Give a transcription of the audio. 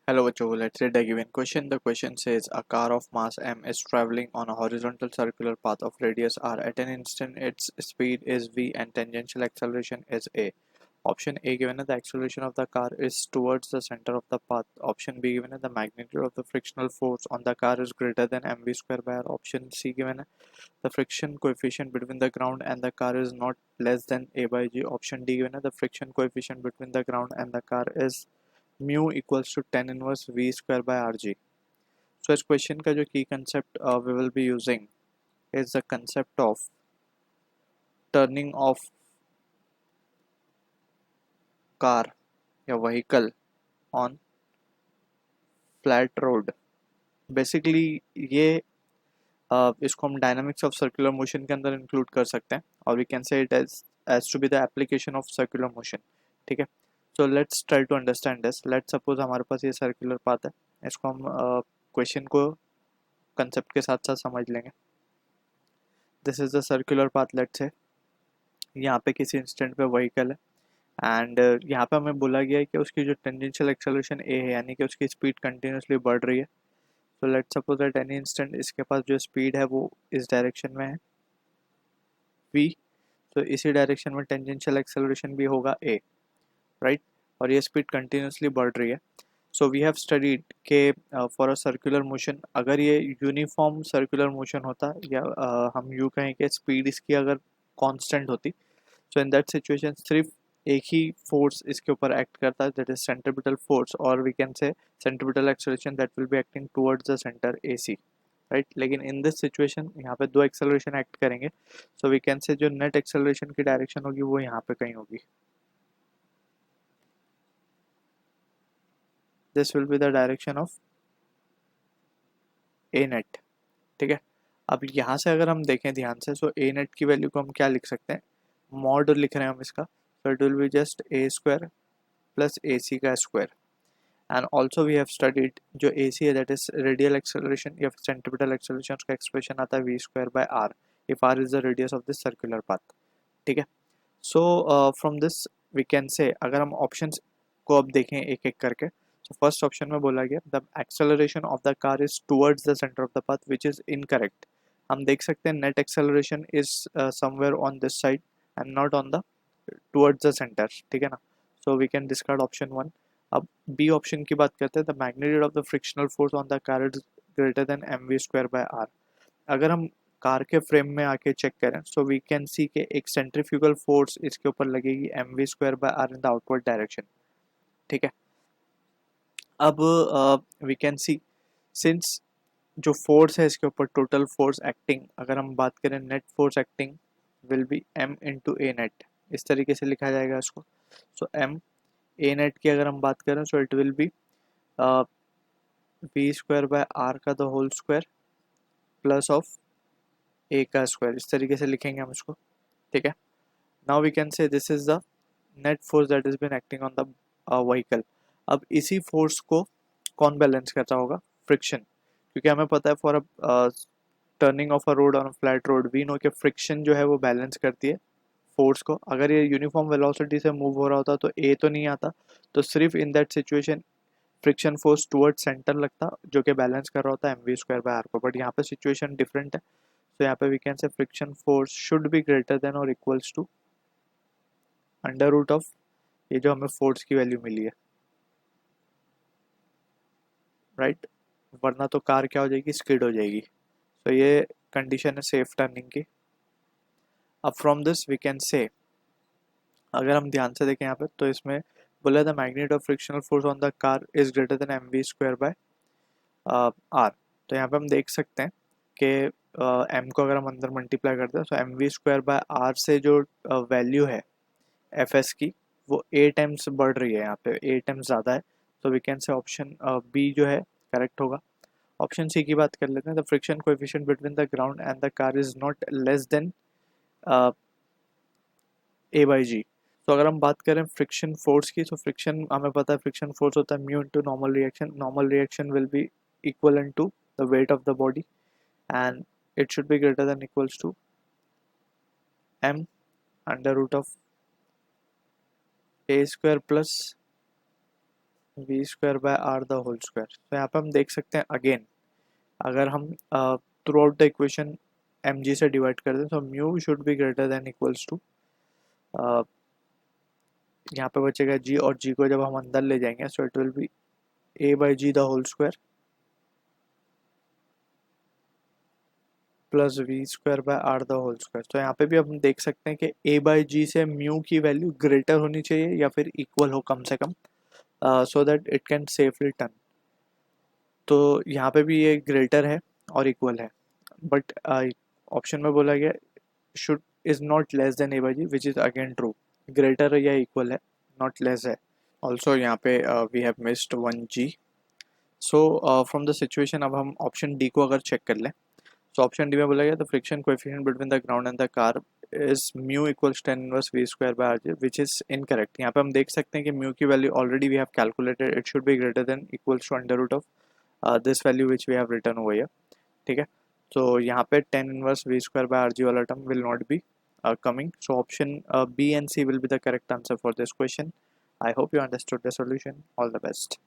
Hello, Bacho. Let's read the given question. The question says a car of mass m is traveling on a horizontal circular path of radius r. At an instant, its speed is v and tangential acceleration is a. Option A given the acceleration of the car is towards the center of the path. Option B given the magnitude of the frictional force on the car is greater than mv square by r. Option C given the friction coefficient between the ground and the car is not less than a by g. Option D given the friction coefficient between the ground and the car is mu equals to tan inverse v square by rg. So इस question का जो की concept we will be using is the concept of turning of car या vehicle on flat road. Basically ये इसको हम dynamics of circular motion के अंदर इंक्लूड कर सकते हैं और we can say it as to be the application of circular motion. ठीक है, so let's try to understand this. Let's suppose हमारे पास ये सर्कुलर पाथ है, इसको हम क्वेश्चन को कंसेप्ट के साथ साथ समझ लेंगे. This is the circular path. Let's say यहाँ पे किसी इंस्टेंट पे व्हीकल है एंड यहाँ पे हमें बोला गया है कि उसकी जो टेंजेंशियल एक्सेलरेशन ए है यानी कि उसकी स्पीड कंटिन्यूसली बढ़ रही है. So let's suppose at any instant इसके पास जो स्पीड है वो इस डायरेक्शन में है v. तो इसी डायरेक्शन में टेंजेंशियल एक्सेलरेशन भी होगा a, राइट. और ये स्पीड कंटिन्यूसली बढ़ रही है. सो वी हैव स्टडीड के फॉर अ सर्कुलर मोशन अगर ये यूनिफॉर्म सर्कुलर मोशन होता या हम यूँ कहें कि स्पीड इसकी अगर कांस्टेंट होती, सो इन दैट सिचुएशन सिर्फ एक ही फोर्स इसके ऊपर एक्ट करता है, दैट इज सेंट्रीपिटल फोर्स, और we can say centripetal acceleration that will be acting towards the centre A C, right. लेकिन इन दिस सिचुएशन यहाँ पे दो एक्सेलरेशन एक्ट करेंगे, सो वी कैन से जो नेट एक्सेलरेशन की डायरेक्शन होगी वो यहाँ पे कहीं होगी. This will be the direction of A net. ठीक है, अब यहाँ से अगर हम देखें ध्यान से, सो ए नेट की वैल्यू को हम क्या लिख सकते हैं, मॉड लिख रहे हैं हम इसका. So it will be just A square plus A C का square. And also we have studied जो ए सी है दैट इज रेडियल एक्सेलरेशन या सेंट्रीपिटल एक्सेलरेशन, उसका एक्सप्रेशन आता है V square by R if R is the radius of this circular path. ठीक है, so from this we can say अगर हम ऑप्शन को अब देखें एक एक करके, so फर्स्ट ऑप्शन में बोला गया the acceleration of the car is towards the centre of the path which is incorrect. हम देख सकते हैं net acceleration is somewhere on this side and not on the towards the centre. ठीक है ना, so we can discard option one. अब B option की बात करते हैं, the magnitude of the frictional force on the car is greater than M V square by are. अगर हम कार के फ्रेम में आके चेक करें, सो वी कैन सी के एक सेंट्रीफ्यूगल फोर्स इसके ऊपर लगेगी M V square by R in the outward direction. ठीक है, अब वी कैन सी सिंस जो फोर्स है इसके ऊपर टोटल फोर्स एक्टिंग, अगर हम बात करें net force acting will be m into A net. इस तरीके से लिखा जाएगा इसको. सो m ए नेट की अगर हम बात करें, so it will be V square by R का the whole square plus of A का स्क्वायर. इस तरीके से लिखेंगे हम इसको. ठीक है, now we can say this is the net force that is been acting on the vehicle. अब इसी फोर्स को कौन बैलेंस करता होगा, फ्रिक्शन. क्योंकि हमें पता है for a turning of a road on flat road we know कि फ्रिक्शन जो है वो बैलेंस करती है फोर्स को. अगर ये यूनिफॉर्म वेलोसिटी से मूव हो रहा होता तो ए तो नहीं आता, तो सिर्फ in that situation friction force toward centre लगता जो कि बैलेंस कर रहा होता है M V square by R को. बट यहाँ पे सिचुएशन डिफरेंट है, तो यहाँ पे we can say friction force should be greater than और equals to under root of ये जो हमें फोर्स की वैल्यू मिली है, राइट. वरना तो कार क्या हो जाएगी, स्किड हो जाएगी. तो ये कंडीशन है सेफ टर्निंग की. अब from this we can say अगर हम ध्यान से देखें यहाँ पे, तो इसमें बोला the magnitude of frictional force on the car is greater than M V square by R. तो यहाँ पे हम देख सकते हैं कि एम को अगर हम अंदर मल्टीप्लाई करते हैं, तो M V square by R से जो वैल्यू है एफ एस की वो ए टाइम्स बढ़ रही है, यहाँ पे ए टाइम्स ज़्यादा है. तो we can say option B जो है करेक्ट होगा. ऑप्शन सी की बात कर लेते हैं, the friction coefficient between the ground and the car is not less than A by G. तो अगर हम बात करें फ्रिक्शन फोर्स की, तो फ्रिक्शन हमें पता है फ्रिक्शन फोर्स होता है mu into normal reaction. Normal reaction will be equal to the weight of the body and it should be greater than equals to m under root of a square plus V square by R the whole square. तो यहाँ पे हम देख सकते हैं again, अगर हम throughout the equation M G से डिवाइड कर दें तो mu should be greater than equals to, यहाँ पे बचेगा जी, और जी को जब हम अंदर ले जाएंगे so it will be A by G the whole square plus V square by R the whole square. तो यहाँ पे भी हम देख सकते हैं कि ए बाई जी से म्यू की वैल्यू ग्रेटर होनी चाहिए या फिर इक्वल हो कम से कम, so that it can safely turn. तो यहाँ पे भी ये ग्रेटर है और इक्वल है, बट ऑप्शन में बोला गया should is not less than A by G, which is again true. Greater या इक्वल है, नॉट लेस है। ऑल्सो यहाँ पे we have missed one G. So from the situation अब हम ऑप्शन डी को अगर चेक कर लें, तो ऑप्शन डी में बोला गया the friction coefficient between the ground and the car is mu equals tan inverse V square by R G, which is incorrect. यहाँ पे हम देख सकते हैं कि म्यू की value already we have calculated, it should be greater than equals to under root of this value which we have written over here. ठीक है, तो यहाँ पे tan inverse V square by R जी वाला term will not be coming. So option B and C will be the correct answer for this question. I hope you understood the solution. All the best.